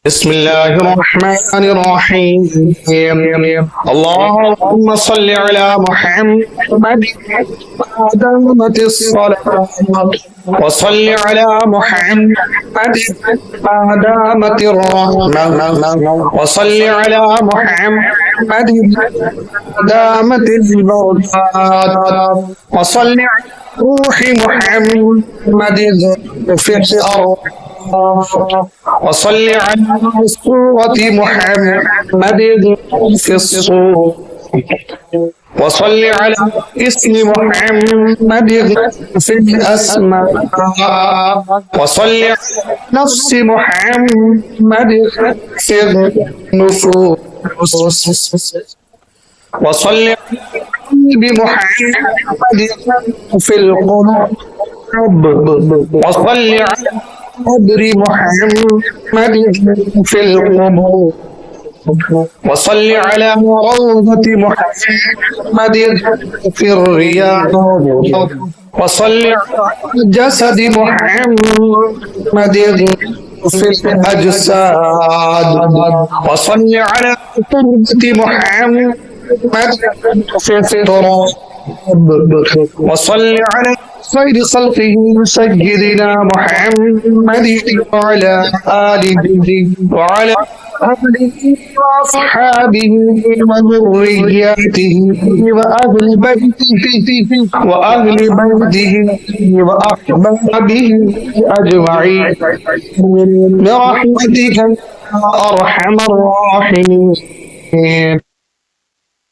بسم الله الرحمن الرحيم اللهم صل على محمد دامت الصلاة وصل على محمد دامت الرحمة وصل على محمد دامت البركات وصل على روح محمد في الأرض وصل على صورة محمد في الصور وصل على اسم محمد في الأسماء وصل على نفس محمد في النفوس وصل على قلب محمد في القلوب وصل على قبر محمد في القبور وصل على روضة محمد في الرياض وصل على جسد محمد في الأجساد وصل على تربة محمد في التراب وصل على خير خلقه سيدنا محمد وعلى آله وعلى وأصحابه وذرياته وأهل بيته وأحبابه أجمعين برحمتك أرحم الراحمين.